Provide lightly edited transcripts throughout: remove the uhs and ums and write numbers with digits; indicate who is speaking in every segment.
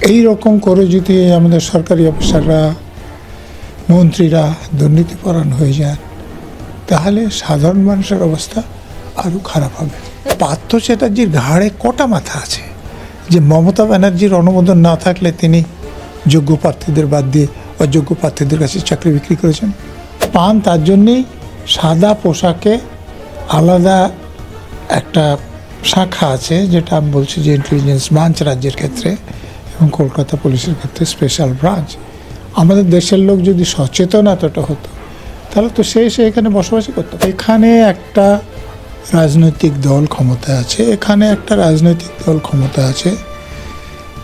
Speaker 1: এই রকম করে যদি আমাদের সরকারি অফিসাররা মন্ত্রীরা দুর্নীতিপরায়ণ হয়ে যান তাহলে সাধারণ মানুষের অবস্থা আরও খারাপ হবে। পার্থ চ্যাটার্জির ঘাড়ে কটা মাথা আছে যে মমতা ব্যানার্জির অনুমোদন না থাকলে তিনি যোগ্য প্রার্থীদের বাদ দিয়ে অযোগ্য প্রার্থীদের কাছে চাকরি বিক্রি করেছেন। পান তার জন্যেই সাদা পোশাকে আলাদা একটা শাখা আছে, যেটা আমি বলছি যে ইন্টেলিজেন্স ব্রাঞ্চ রাজ্যের ক্ষেত্রে এবং কলকাতা পুলিশের ক্ষেত্রে স্পেশাল ব্রাঞ্চ। আমাদের দেশের লোক যদি সচেতন এতটা হতো তাহলে তো সে এখানে বসবাসই করতো। এখানে একটা রাজনৈতিক দল ক্ষমতা আছে, এখানে একটা রাজনৈতিক দল ক্ষমতা আছে,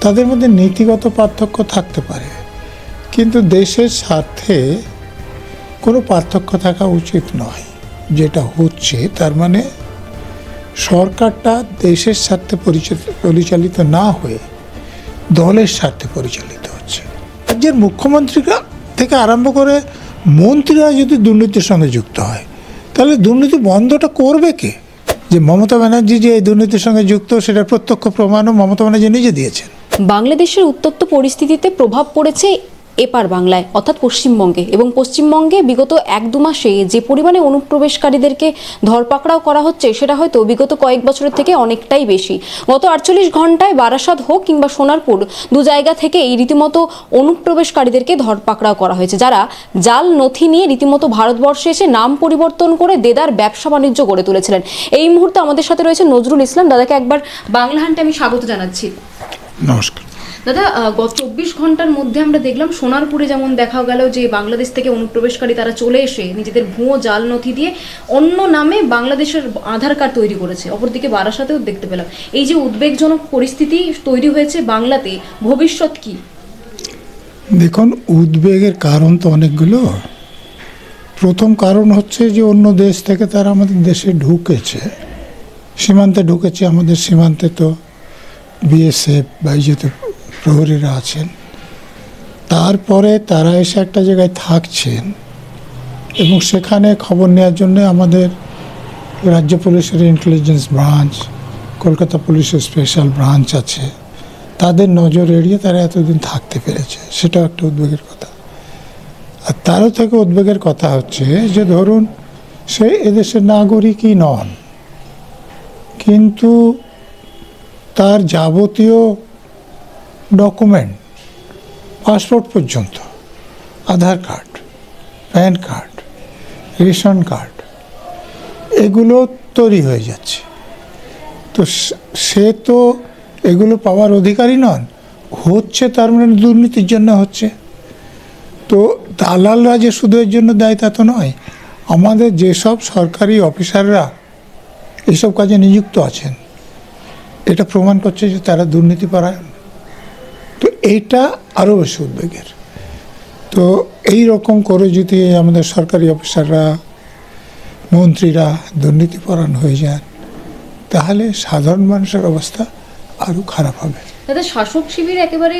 Speaker 1: তাদের মধ্যে নীতিগত পার্থক্য থাকতে পারে, কিন্তু দেশের স্বার্থে কোনো পার্থক্য থাকা উচিত নয়। যেটা হচ্ছে তার মানে সরকারটা দেশের স্বার্থে পরিচালিত না হয়ে দলের স্বার্থে পরিচালিত হচ্ছে। রাজ্যের মুখ্যমন্ত্রীরা থেকে আরম্ভ করে মন্ত্রীরা যদি দুর্নীতির সঙ্গে যুক্ত হয় তাহলে দুর্নীতি বন্ধটা করবে কে? যে মমতা ব্যানার্জি যে এই দুর্নীতির সঙ্গে যুক্ত সেটার প্রত্যক্ষ প্রমাণও মমতা ব্যানার্জি নিজে দিয়েছেন।
Speaker 2: বাংলাদেশের উত্তপ্ত পরিস্থিতিতে প্রভাব পড়েছে এপার বাংলায় অর্থাৎ পশ্চিমবঙ্গে, এবং পশ্চিমবঙ্গে বিগত 1-2 মাসে যে পরিমাণে অনুপ্রবেশকারীদেরকে ধরপাকড়াও করা হচ্ছে সেটা হয়তো বিগত কয়েক বছরের থেকে অনেকটাই বেশি। গত 48 ঘন্টায় বারাসাত হোক কিংবা সোনারপুর, দু জায়গা থেকে এই রীতিমতো অনুপ্রবেশকারীদেরকে ধরপাকড়াও করা হয়েছে, যারা জাল নথি নিয়ে রীতিমতো ভারতবর্ষে এসে নাম পরিবর্তন করে দেদার ব্যবসা বাণিজ্য গড়ে তুলেছিলেন। এই মুহূর্তে আমাদের সাথে রয়েছে নজরুল ইসলাম। দাদাকে একবার বাংলা হান্টে আমি স্বাগত জানাচ্ছি।
Speaker 1: নমস্কার
Speaker 2: দাদা, গত 24 ঘন্টার মধ্যে আমরা দেখলাম সোনারপুরে যেমন দেখা গেল যে বাংলাদেশ থেকে অনুপ্রবেশকারী তারা চলে এসে নিজেদের ভুয়ো জাল নথি দিয়ে অন্য নামে বাংলাদেশের আধার কার্ড তৈরি করেছে। অপরদিকে বারাসাতেও দেখতে পেলাম। এই যে উদ্বেগজনক পরিস্থিতি তৈরি হয়েছে বাংলাতে, ভবিষ্যৎ কি?
Speaker 1: দেখুন, উদ্বেগের কারণ তো অনেকগুলো। প্রথম কারণ হচ্ছে যে অন্য দেশ থেকে তারা আমাদের দেশে ঢুকেছে, সীমান্তে ঢুকেছে। আমাদের সীমান্তে তো বিএসএফ বা যেহেতু প্রহরীরা আছেন, তারপরে তারা এসে একটা জায়গায় থাকছেন এবং সেখানে খবর নেওয়ার জন্য আমাদের রাজ্য পুলিশের ইন্টেলিজেন্স ব্রাঞ্চ, কলকাতা পুলিশের স্পেশাল ব্রাঞ্চ আছে, তাদের নজর এড়িয়ে তারা এতদিন থাকতে পেরেছে। সেটাও একটা উদ্বেগের কথা। আর তারও থেকে উদ্বেগের কথা হচ্ছে যে ধরুন সে এদেশের নাগরিকই নন, কিন্তু তার যাবতীয় ডকুমেন্ট, পাসপোর্ট পর্যন্ত, Aadhaar card, PAN card, ration card, এগুলো তৈরি হয়ে যাচ্ছে। তো সে তো এগুলো পাওয়ার অধিকারী নন, হচ্ছে তার মানে দুর্নীতির জন্য হচ্ছে। তো দালালরা যে শুধু এর জন্য দেয় তা তো নয়। আমাদের যেসব সরকারি অফিসাররা এইসব কাজে নিযুক্ত আছেন এটা প্রমাণ করছে যে তারা দুর্নীতিপরায়ণ। তো এইটা আরও বেশি উদ্বেগের। তো এই রকম করে যদি আমাদের সরকারি অফিসাররা মন্ত্রীরা দুর্নীতিপরায়ণ হয়ে যান তাহলে সাধারণ মানুষের অবস্থা আরও খারাপ হবে।
Speaker 2: দাদা, শাসক শিবির একেবারে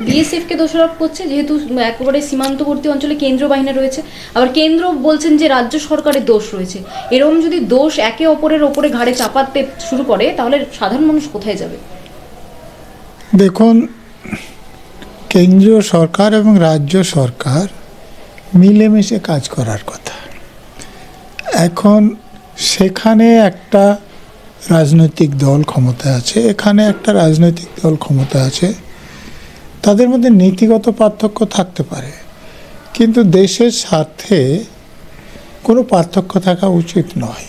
Speaker 2: বিএসএফ কে দোষারোপ করছে, যেহেতু একেবারে সীমান্তবর্তী অঞ্চলে কেন্দ্র বাহিনী রয়েছে। আবার কেন্দ্র বলছেন যে রাজ্য সরকারের দোষ রয়েছে। এরকম যদি দোষ একে অপরের ওপরে ঘাড়ে চাপাতে শুরু করে তাহলে সাধারণ মানুষ কোথায় যাবে?
Speaker 1: দেখুন, কেন্দ্রীয় সরকার এবং রাজ্য সরকার মিলেমিশে কাজ করার কথা। এখন সেখানে একটা রাজনৈতিক দল ক্ষমতা আছে, এখানে একটা রাজনৈতিক দল ক্ষমতা আছে, তাদের মধ্যে নীতিগত পার্থক্য থাকতে পারে, কিন্তু দেশের স্বার্থে কোনো পার্থক্য থাকা উচিত নয়।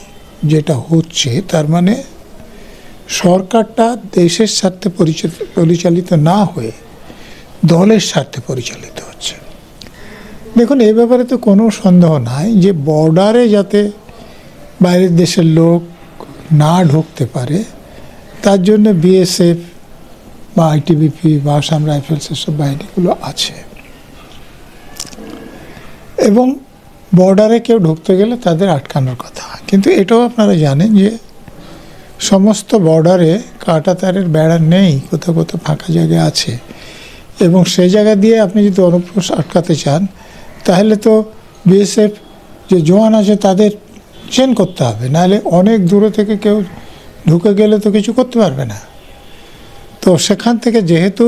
Speaker 1: যেটা হচ্ছে তার মানে সরকারটা দেশের স্বার্থে পরিচালিত না হয়ে দলের স্বার্থে পরিচালিত হচ্ছে। দেখুন, এই ব্যাপারে তো কোনো সন্দেহ নাই যে বর্ডারে যাতে বাইরের দেশের লোক না ঢুকতে পারে তার জন্য বিএসএফ বা আইটিবিপি বা আসাম রাইফেলস এসব বাহিনীগুলো আছে, এবং বর্ডারে কেউ ঢুকতে গেলে তাদের আটকানোর কথা। কিন্তু এটাও আপনারা জানেন যে সমস্ত বর্ডারে কাঁটাতারের বেড়া নেই, কোথাও কোথাও ফাঁকা জায়গা আছে, এবং সেই জায়গা দিয়ে আপনি যদি অনুপ্রবেশ আটকাতে চান তাহলে তো বিএসএফ যে জওয়ান আছে তাদের চেন করতে হবে, নাহলে অনেক দূরে থেকে কেউ ঢুকে গেলে তো কিছু করতে পারবে না। তো সেখান থেকে যেহেতু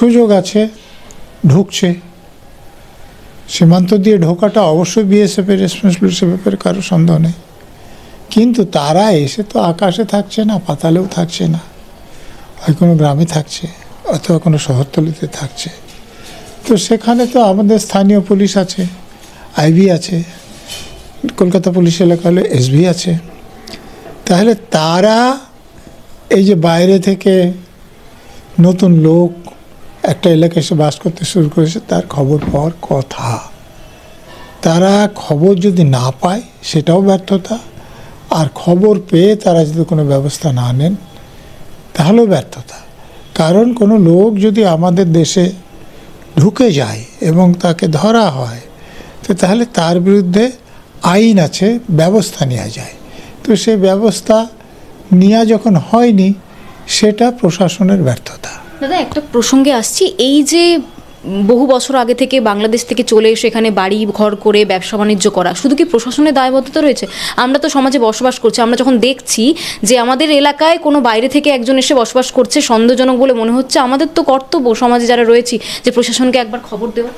Speaker 1: সুযোগ আছে, ঢুকছে। সীমান্ত দিয়ে ঢোকাটা অবশ্যই বিএসএফের রেসপন্সিবিলিটি, সে ব্যাপারে কারো সন্দেহ নেই। কিন্তু তারা এসে তো আকাশে থাকছে না, পাতালেও থাকছে না, হয় কোনো গ্রামে থাকছে অথবা কোনো শহরতলিতে থাকছে। তো সেখানে তো আমাদের স্থানীয় পুলিশ আছে, আইবি আছে, কলকাতা পুলিশ এলাকা হলে এসবি আছে। তাহলে তারা এই যে বাইরে থেকে নতুন লোক একটা এলাকায় এসে বাস করতে শুরু করেছে, তার খবর পাওয়ার কথা। তারা খবর যদি না পায় সেটাও ব্যর্থতা, আর খবর পেয়ে তারা যদি কোনো ব্যবস্থা না নেন তাহলেও ব্যর্থতা। কারণ কোনো লোক যদি আমাদের দেশে ঢুকে যায় এবং তাকে ধরা হয়, তো তাহলে তার বিরুদ্ধে আইন আছে, ব্যবস্থা নেওয়া যায়। তো সেই ব্যবস্থা নেওয়া যখন হয়নি, সেটা প্রশাসনের ব্যর্থতা।
Speaker 2: দাদা, একটা প্রসঙ্গে আসছি, এই যে বহু বছর আগে থেকে বাংলাদেশ থেকে চলে এসে এখানে বাড়ি ঘর করে ব্যবসা বাণিজ্য করা, শুধু কি প্রশাসনের দায়বদ্ধতা রয়েছে? আমরা তো সমাজে বসবাস করছি, আমরা যখন দেখছি যে আমাদের এলাকায় কোনো বাইরে থেকে একজন এসে বসবাস করছে, সন্দেহজনক বলে মনে হচ্ছে, আমাদের তো কর্তব্য সমাজে যারা রয়েছি যে প্রশাসনকে একবার খবর দেওয়া।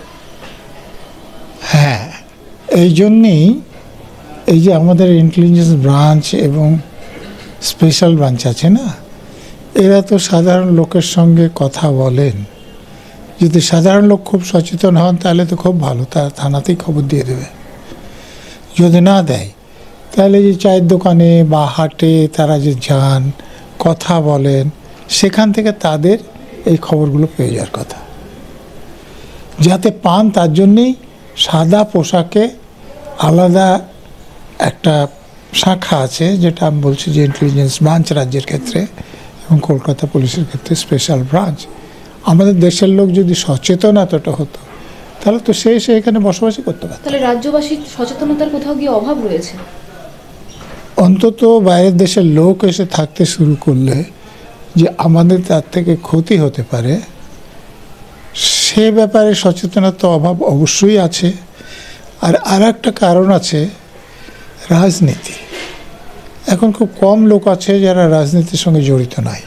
Speaker 1: হ্যাঁ, এই জন্যেই এই যে আমাদের ইন্টেলিজেন্স ব্রাঞ্চ এবং স্পেশাল ব্রাঞ্চ আছে না, এরা তো সাধারণ লোকের সঙ্গে কথা বলেন। যদি সাধারণ লোক খুব সচেতন হন তাহলে তো খুব ভালো, তারা থানাতেই খবর দিয়ে দেবে। যদি না দেয় তাহলে যে চায়ের দোকানে বা হাটে তারা যে যান, কথা বলেন, সেখান থেকে তাদের এই খবরগুলো পেয়ে যাওয়ার কথা। যাতে পান তার জন্যেই সাদা পোশাকে আলাদা একটা শাখা আছে, যেটা আমি বলছি যে ইন্টেলিজেন্স ব্রাঞ্চ রাজ্যের ক্ষেত্রে এবং কলকাতা পুলিশের ক্ষেত্রে স্পেশাল ব্রাঞ্চ। আমাদের দেশের লোক যদি সচেতন এতটা হতো তাহলে তো সে এখানে বসবাসই করতে পারত।
Speaker 2: তাহলে রাজ্যবাসীর সচেতনতার কোথাও গিয়ে অভাব রয়েছে।
Speaker 1: অন্তত বাইরের দেশের লোক এসে থাকতে শুরু করলে যে আমাদের তার থেকে ক্ষতি হতে পারে, সে ব্যাপারে সচেতনতা অভাব অবশ্যই আছে। আর একটা কারণ আছে, রাজনীতি। এখন খুব কম লোক আছে যারা রাজনীতির সঙ্গে জড়িত নাই,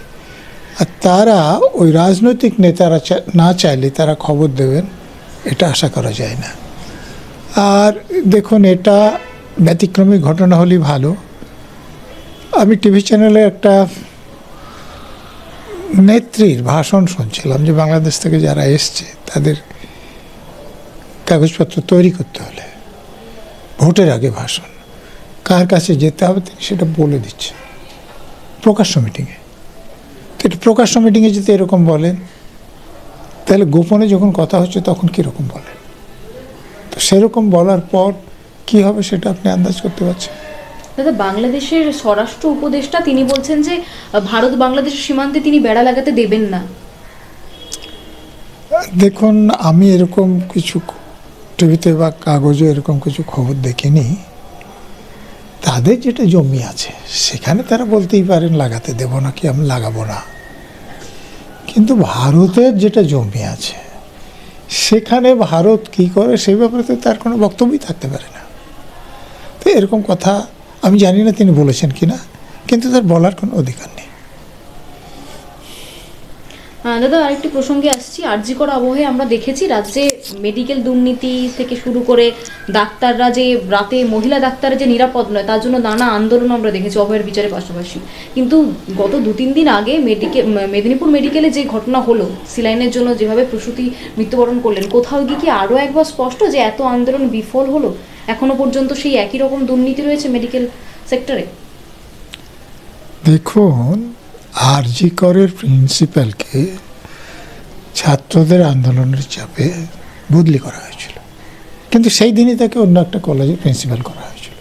Speaker 1: আর তারা ওই রাজনৈতিক নেতারা না চাইলে তারা খবর দেবেন, এটা আশা করা যায় না। আর দেখুন, এটা ব্যতিক্রমী ঘটনা হলেই ভালো। আমি টিভি চ্যানেলে একটা নেত্রীর ভাষণ শুনছিলাম যে বাংলাদেশ থেকে যারা এসছে তাদের কাগজপত্র তৈরি করতে হলে ভোটের আগে ভাষণ, কার কাছে যেতে হবে তিনি সেটা বলে দিচ্ছে প্রকাশ্য মিটিংয়ে। তো এটা প্রকাশ্য মিটিংয়ে যদি এরকম বলেন, তাহলে গোপনে যখন কথা হচ্ছে তখন কীরকম বলেন? তো সেরকম বলার পর কি হবে সেটা আপনি আন্দাজ করতে পারছেন।
Speaker 2: দাদা, বাংলাদেশের স্বরাষ্ট্র উপদেষ্টা তিনি বলছেন যে ভারত বাংলাদেশের সীমান্তে তিনি বেড়া লাগাতে দেবেন না।
Speaker 1: দেখুন, আমি এরকম কিছু টিভিতে বা কাগজে এরকম কিছু খবর দেখিনি। তাদের যেটা জমি আছে সেখানে তারা বলতেই পারেন লাগাতে দেব না, কি আমি লাগাবো না। কিন্তু ভারতের যেটা জমি আছে সেখানে ভারত কি করে সেই ব্যাপারে তো তার কোনো বক্তব্যই থাকতে পারে না। তো এরকম কথা আমি জানি না তিনি বলেছেন কি না, কিন্তু তার বলার কোনো অধিকার নেই।
Speaker 2: দাদা, আরেকটি প্রসঙ্গে আসছি। আরজি করা আবহে আমরা দেখেছি রাজ্যে মেডিকেল দুর্নীতি থেকে শুরু করে ডাক্তাররা যে রাতে মহিলা ডাক্তাররা যে নিরাপদ নয় তার জন্য নানা আন্দোলন আমরা দেখেছি অভয়ের বিচারের পাশাপাশি। কিন্তু গত 2-3 দিন আগে মেদিনীপুর মেডিকেলে যে ঘটনা হলো, সিলাইনের জন্য যেভাবে প্রসূতি মৃত্যুবরণ করলেন, কোথাও গিয়ে কি আরও একবার স্পষ্ট যে এত আন্দোলন বিফল হলো? এখনো পর্যন্ত সেই একই রকম দুর্নীতি রয়েছে মেডিকেল সেক্টরে।
Speaker 1: দেখুন, আরজি করের প্রিন্সিপালকে ছাত্রদের আন্দোলনের চাপে বদলি করা হয়েছিল, কিন্তু সেই দিনই তাকে অন্য একটা কলেজে প্রিন্সিপাল করা হয়েছিল।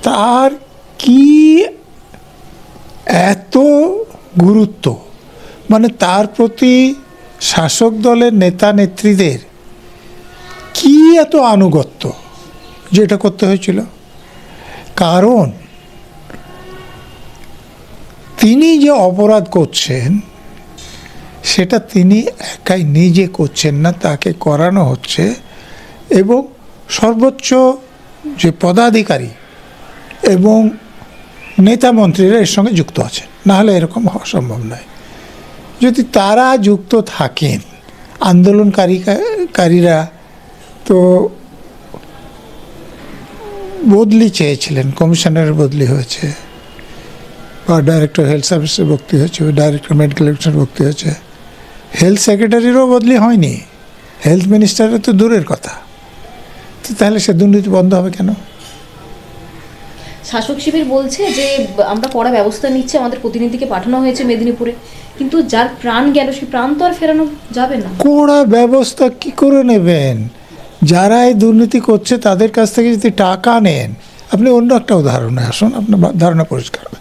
Speaker 1: তার কি এত গুরুত্ব, মানে তার প্রতি শাসক দলের নেতা নেত্রীদের কি এত আনুগত্য যে এটা করতে হয়েছিল? কারণ তিনি যে অপরাধ করছেন সেটা তিনি একাই নিজে করছেন না, তাকে করানো হচ্ছে, এবং সর্বোচ্চ যে পদাধিকারী এবং নেতা মন্ত্রীরা এর সঙ্গে যুক্ত আছেন, না হলে এরকম হওয়া সম্ভব নয়। যদি তারা যুক্ত থাকেন, আন্দোলনকারীরা তো বদলি চেয়েছিলেন, কমিশনারের বদলি হয়েছে, বা ডাইরেক্টর হেলথ সার্ভিসের বদলি হয়েছে, ডাইরেক্টর মেডিকেল এডুকেশনের বদলি হয়েছে, হেলথ সেক্রেটারিরও বদলি হয়নি, হেলথ মিনিস্টারের তো দূরের কথা। তো তাহলে সে দুর্নীতি বন্ধ হবে কেন?
Speaker 2: শাসক শিবির বলছে যে আমরা কড়া ব্যবস্থা নিচ্ছি, আমাদের প্রতিনিধিকে পাঠানো হয়েছে মেদিনীপুরে, কিন্তু যার প্রাণ গেল সেই প্রাণ তো আর ফেরানো যাবে না।
Speaker 1: কড়া ব্যবস্থা কি করে নেবেন? যারা এই দুর্নীতি করছে তাদের কাছ থেকে যদি টাকা নেন, আপনি অন্য একটা উদাহরণে আসুন, আপনার ধারণা পরিষ্কার হবে।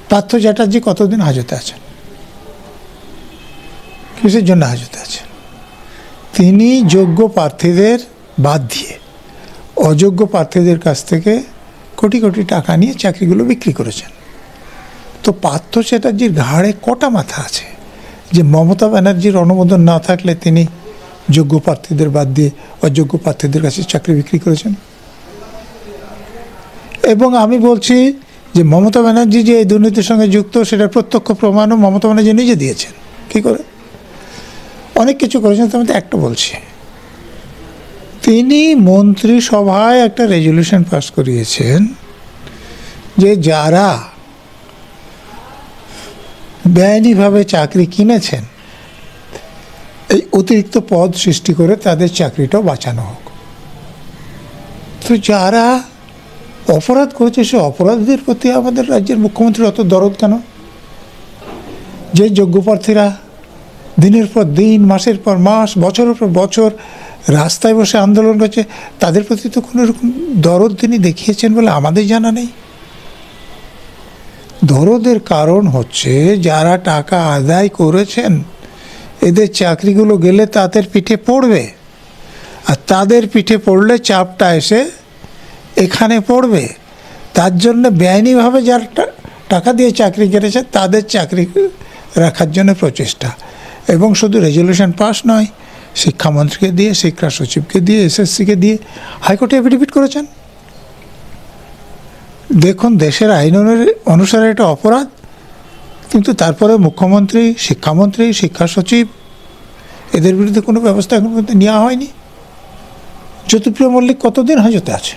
Speaker 1: পার্থ চ্যাটার্জি কতদিন হাজতে আছেন? কিসের জন্য হাজতে আছেন? তিনি যোগ্য প্রার্থীদের বাদ দিয়ে অযোগ্য প্রার্থীদের কাছ থেকে কোটি কোটি টাকা নিয়ে চাকরিগুলো বিক্রি করেছেন। তো পার্থ চ্যাটার্জির ঘাড়ে কটা মাথা আছে যে মমতা ব্যানার্জির অনুমোদন না থাকলে তিনি যোগ্য প্রার্থীদের বাদ দিয়ে অযোগ্য প্রার্থীদের কাছে চাকরি বিক্রি করেছেন? এবং আমি বলছি যে মমতা ব্যানার্জি যে এই দুর্নীতির সঙ্গে যুক্ত, সেটার প্রত্যক্ষ প্রমাণও মমতা ব্যানার্জি নিজে দিয়েছেন। কী করে? অনেক কিছু করেছেন, তার মধ্যে একটা বলছি। তিনি মন্ত্রিসভায় একটা রেজলিউশন পাস করিয়েছেন যে যারা বেআইনিভাবে চাকরি কিনেছেন, এই অতিরিক্ত পদ সৃষ্টি করে তাদের চাকরিটাও বাঁচানো হোক। তো যারা অপরাধ করেছে সে অপরাধীদের প্রতি আমাদের রাজ্যের মুখ্যমন্ত্রীর অত দরদ কেন? যে যোগ্য প্রার্থীরা দিনের পর দিন, মাসের পর মাস, বছরের পর বছর রাস্তায় বসে আন্দোলন করছে, তাদের প্রতি তো কোনো রকম দরদ তিনি দেখিয়েছেন বলে আমাদের জানা নেই। দরদের কারণ হচ্ছে যারা টাকা আদায় করেছেন, এদের চাকরিগুলো গেলে তাদের পিঠে পড়বে, আর তাদের পিঠে পড়লে চাপটা এসে এখানে পড়বে। তার জন্য বেআইনিভাবে যারা টাকা দিয়ে চাকরি কেটেছে তাদের চাকরি রাখার জন্য প্রচেষ্টা। এবং শুধু রেজলিউশন পাস নয়, শিক্ষামন্ত্রীকে দিয়ে, শিক্ষা সচিবকে দিয়ে, এসএসসিকে দিয়ে হাইকোর্টে এফিডেভিট করেছেন। দেখুন, দেশের আইন অনুসারে এটা অপরাধ, কিন্তু তারপরে মুখ্যমন্ত্রী, শিক্ষামন্ত্রী, শিক্ষা সচিব এদের বিরুদ্ধে কোনো ব্যবস্থা এখন পর্যন্ত নেওয়া হয়নি। জ্যোতিপ্রিয় মল্লিক কতদিন হাজতে আছে?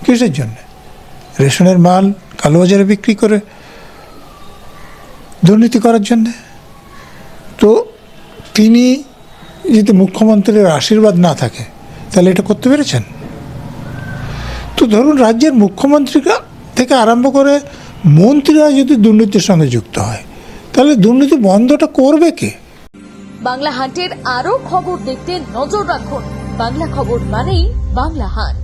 Speaker 1: কিসের জন্য? রেশনের মাল কালোবাজারে বিক্রি করে দুর্নীতি করার জন্যে। তো তিনি যদি মুখ্যমন্ত্রীর আশীর্বাদ না থাকে তাহলে এটা করতে পেরেছেন? তো ধরুন, রাজ্যের মুখ্যমন্ত্রীরা থেকে আরম্ভ করে মন্ত্রীরা যদি দুর্নীতির সঙ্গে যুক্ত হয়, তাহলে দুর্নীতি বন্ধটা করবে কে?
Speaker 3: বাংলা হান্টের আরও খবর দেখতে নজর রাখুন। বাংলা খবর মানেই বাংলা হান্ট।